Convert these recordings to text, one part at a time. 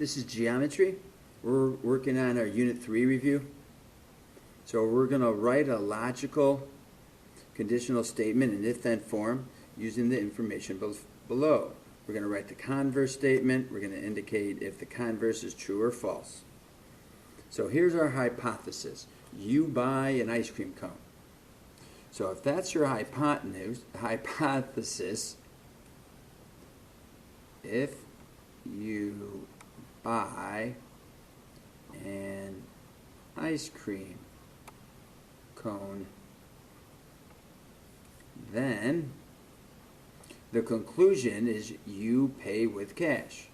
This is geometry. We're working on our Unit 3 review. So we're going to write a logical conditional statement in if-then form using the information below. We're going to write the converse statement. We're going to indicate if the converse is true or false. So here's our hypothesis. You buy an ice cream cone. So if that's your hypothesis, if you buy an ice cream cone, then the conclusion is you pay with cash.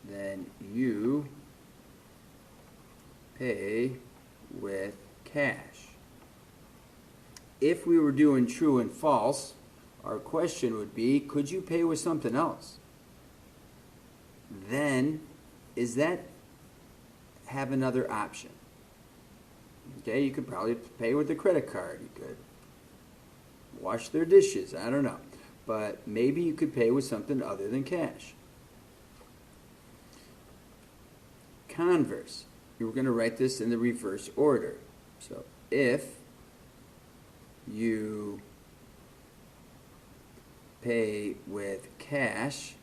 Then you pay with cash. If we were doing true and false, our question would be, could you pay with something else? Then, is that have another option? Okay, you could probably pay with a credit card. You could wash their dishes. I don't know. But maybe you could pay with something other than cash. Converse. You're going to write this in the reverse order. So, if you pay with cash,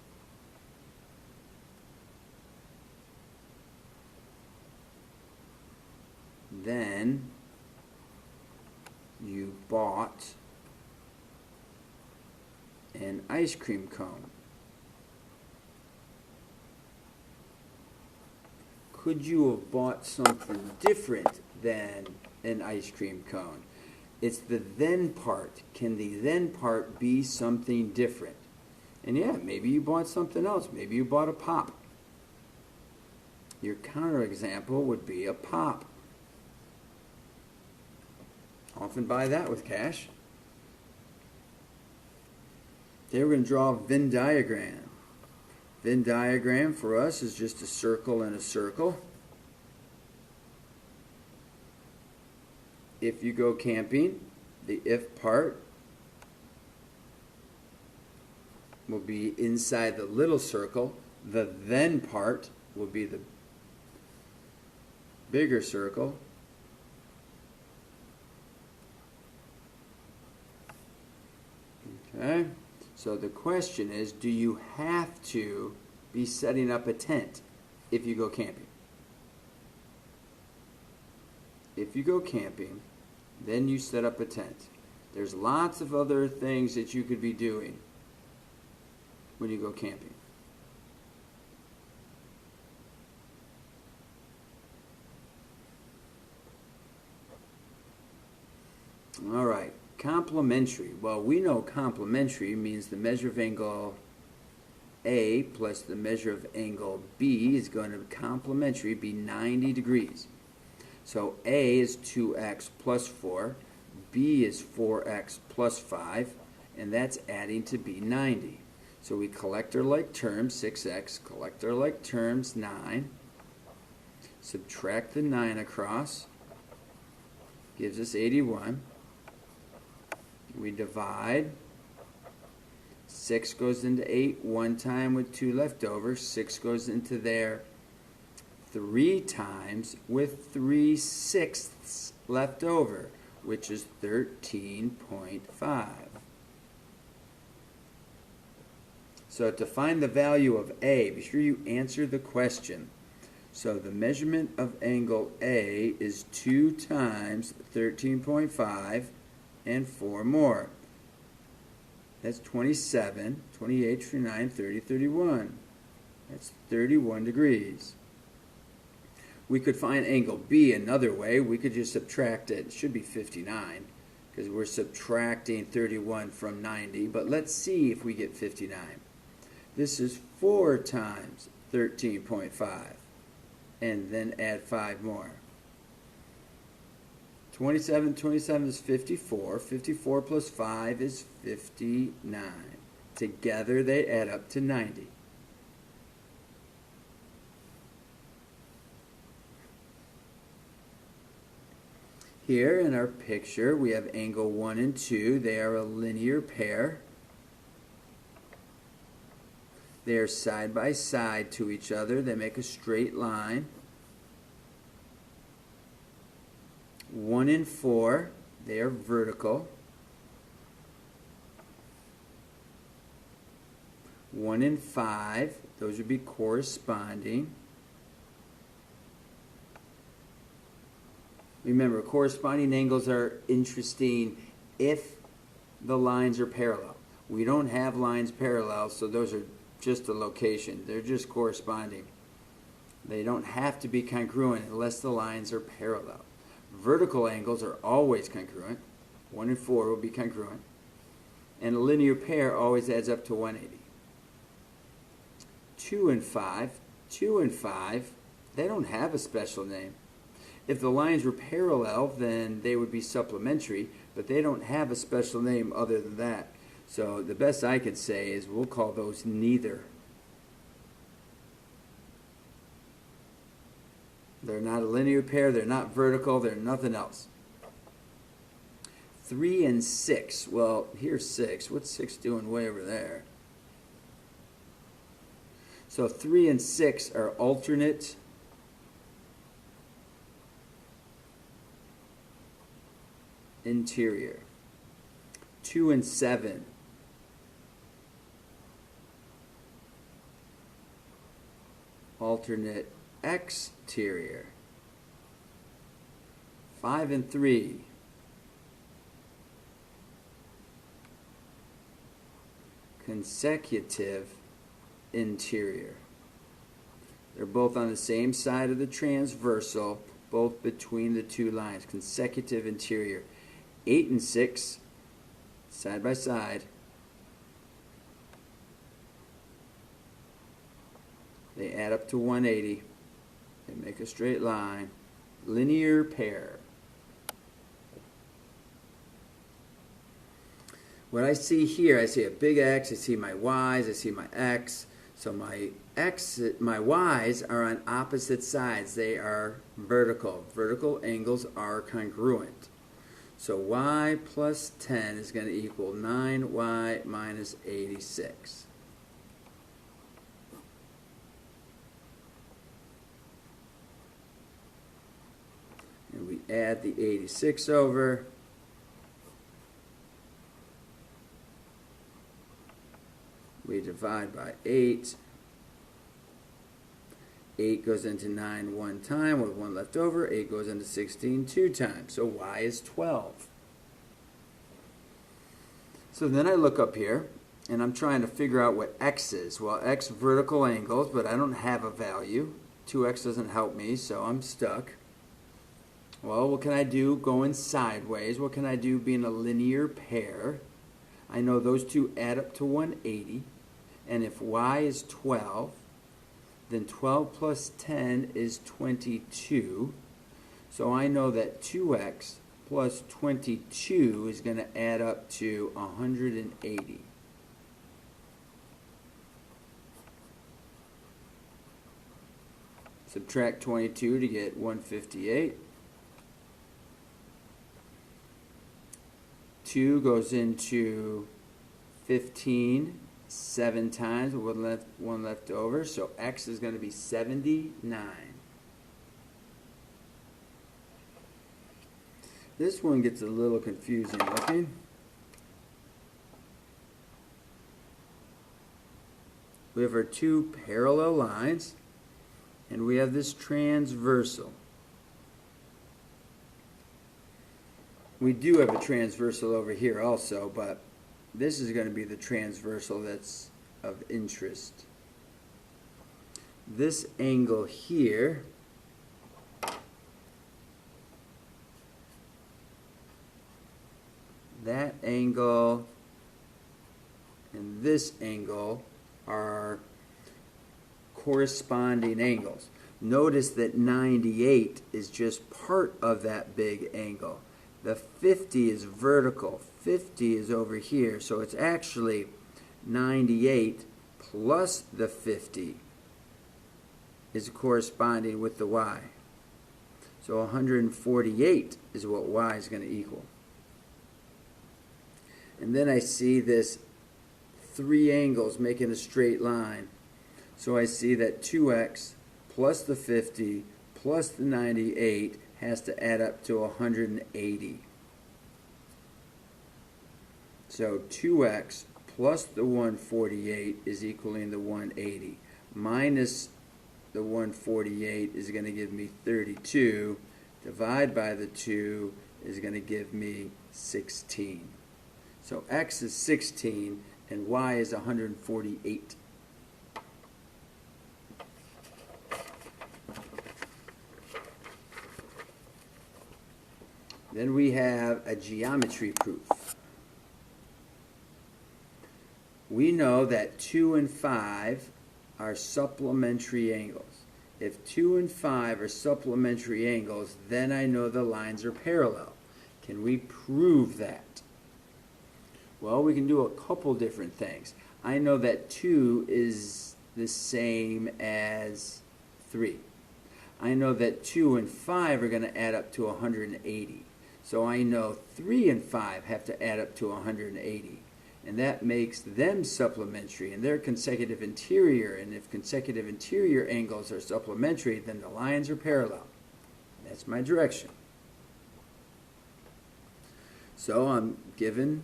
then you bought an ice cream cone. Could you have bought something different than an ice cream cone? It's the then part. Can the then part be something different? And yeah, maybe you bought something else. Maybe you bought a pop. Your counterexample would be a pop. Often buy that with cash. Okay, we're going to draw a Venn diagram. Venn diagram for us is just a circle and a circle. If you go camping, the if part will be inside the little circle. The then part will be the bigger circle. Okay, so the question is, do you have to be setting up a tent if you go camping? If you go camping, then you set up a tent. There's lots of other things that you could be doing when you go camping. All right. Complementary. Well, we know complementary means the measure of angle A plus the measure of angle B is going to complementary be 90 degrees. So A is 2x plus 4, B is 4x plus 5, and that's adding to be 90. So we collect our like terms, 6x, collect our like terms, 9, subtract the 9 across, gives us 81. We divide. 6 goes into 8 one time with 2 left over. 6 goes into there 3 times with 3/6 left over, which is 13.5. So to find the value of A, be sure you answer the question. So the measurement of angle A is 2 times 13.5 and 4 more. That's 27, 28, 29, 30, 31. That's 31 degrees. We could find angle B another way. We could just subtract it. It should be 59 because we're subtracting 31 from 90. But let's see if we get 59. This is 4 times 13.5. And then add 5 more. 27 is 54. 54 plus 5 is 59. Together they add up to 90. Here in our picture we have angle 1 and 2. They are a linear pair. They are side by side to each other. They make a straight line. 1 and 4, they are vertical. 1 and 5, those would be corresponding. Remember, corresponding angles are interesting if the lines are parallel. We don't have lines parallel, so those are just a location. They're just corresponding. They don't have to be congruent unless the lines are parallel. Vertical angles are always congruent. 1 and 4 will be congruent. And a linear pair always adds up to 180. 2 and 5, they don't have a special name. If the lines were parallel, then they would be supplementary, but they don't have a special name other than that. So the best I could say is we'll call those neither. They're not a linear pair, they're not vertical, they're nothing else. 3 and 6, well, here's 6. What's 6 doing way over there? So 3 and 6 are alternate interior. 2 and 7. Alternate exterior. 5 and 3. Consecutive interior. They're both on the same side of the transversal, both between the two lines. Consecutive interior. 8 and 6, side by side. They add up to 180. They make a straight line. Linear pair. What I see here, I see a big X, I see my Y's, I see my X. So my Y's are on opposite sides. They are vertical. Vertical angles are congruent. So Y plus 10 is going to equal 9Y minus 86. And we add the 86 over. We divide by 8. 8 goes into 9 one time with 1 left over. 8 goes into 16 two times. So Y is 12. So then I look up here, and I'm trying to figure out what X is. Well, X vertical angles, but I don't have a value. 2X doesn't help me, so I'm stuck. Well, what can I do going sideways? What can I do being a linear pair? I know those two add up to 180. And if Y is 12, then 12 plus 10 is 22. So I know that 2X plus 22 is going to add up to 180. Subtract 22 to get 158. 2 goes into 15 7 times with one left over, so X is going to be 79. This one gets a little confusing looking. We have our two parallel lines, and we have this transversal. We do have a transversal over here also, but this is going to be the transversal that's of interest. This angle here that angle and this angle are corresponding angles. Notice that 98 is just part of that big angle. The 50 is vertical. 50 is over here, so it's actually 98 plus the 50 is corresponding with the Y. So 148 is what Y is going to equal. And then I see this three angles making a straight line. So I see that 2x plus the 50 plus the 98 has to add up to 180. So 2x plus the 148 is equaling the 180. Minus the 148 is going to give me 32. Divide by the 2 is going to give me 16. So x is 16 and y is 148. Then we have a geometry proof. We know that 2 and 5 are supplementary angles. If 2 and 5 are supplementary angles, then I know the lines are parallel. Can we prove that? Well, we can do a couple different things. I know that 2 is the same as 3. I know that 2 and 5 are going to add up to 180. So I know 3 and 5 have to add up to 180. And that makes them supplementary, and they're consecutive interior. And if consecutive interior angles are supplementary, then the lines are parallel. That's my direction. So I'm given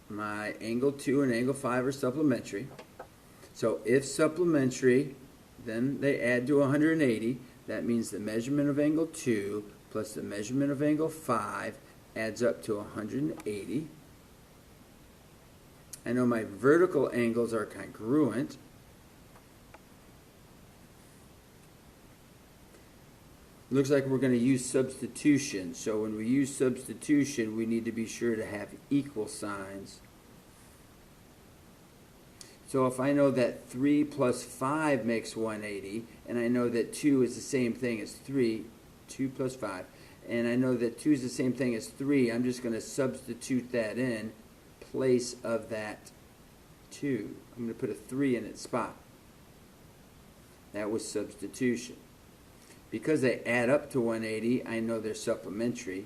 my angle 2 and angle 5 are supplementary. So if supplementary, then they add to 180. That means the measurement of angle 2 plus the measurement of angle 5 adds up to 180. I know my vertical angles are congruent. Looks like we're going to use substitution. So when we use substitution, we need to be sure to have equal signs. So if I know that 3 plus 5 makes 180, and I know that 2 is the same thing as 3, 2 plus 5, and I know that 2 is the same thing as 3, I'm just going to substitute that in place of that 2. I'm going to put a 3 in its spot. That was substitution. Because they add up to 180, I know they're supplementary.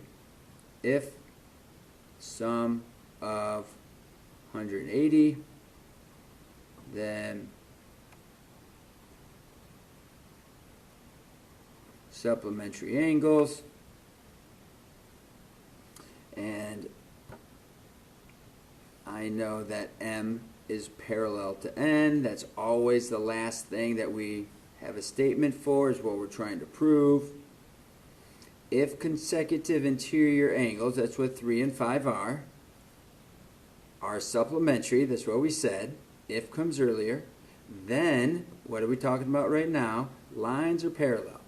If sum of 180, then supplementary angles, and I know that M is parallel to N. That's always the last thing that we have a statement for, is what we're trying to prove. If consecutive interior angles, that's what 3 and 5 are supplementary, that's what we said. If comes earlier, then what are we talking about right now? Lines are parallel.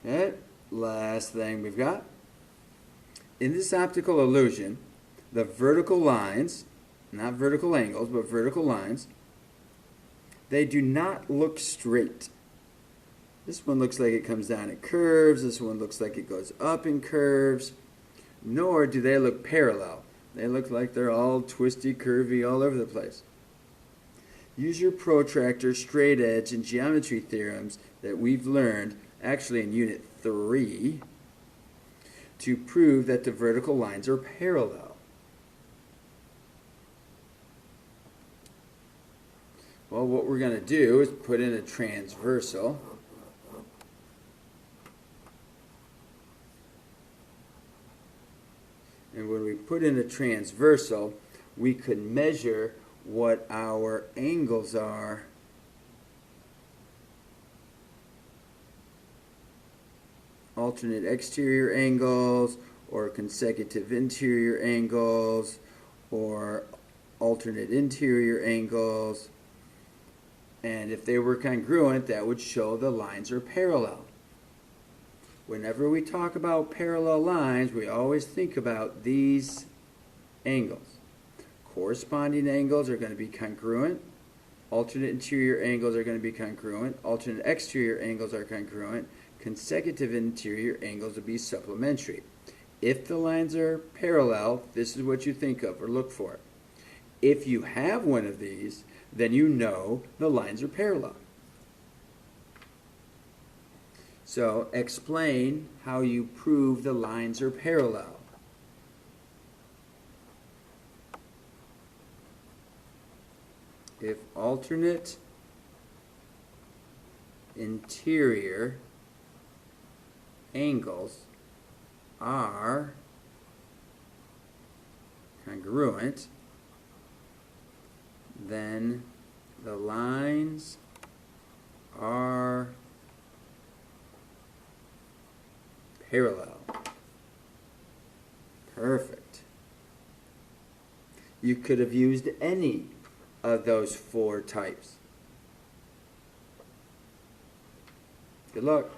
Okay, last thing we've got. In this optical illusion, the vertical lines, not vertical angles, but vertical lines, they do not look straight. This one looks like it comes down in curves. This one looks like it goes up in curves. Nor do they look parallel. They look like they're all twisty, curvy, all over the place. Use your protractor, straight edge, and geometry theorems that we've learned, actually in Unit 3, to prove that the vertical lines are parallel. Well, what we're going to do is put in a transversal. And when we put in a transversal, we could measure what our angles are alternate exterior angles, or consecutive interior angles, or alternate interior angles. And if they were congruent, that would show the lines are parallel. Whenever we talk about parallel lines, we always think about these angles. Corresponding angles are going to be congruent. Alternate interior angles are going to be congruent. Alternate exterior angles are congruent. Consecutive interior angles will be supplementary. If the lines are parallel, this is what you think of or look for. If you have one of these, then you know the lines are parallel. So explain how you prove the lines are parallel. If alternate interior angles are congruent, then the lines are parallel. Perfect. You could have used any of those 4 types. Good luck.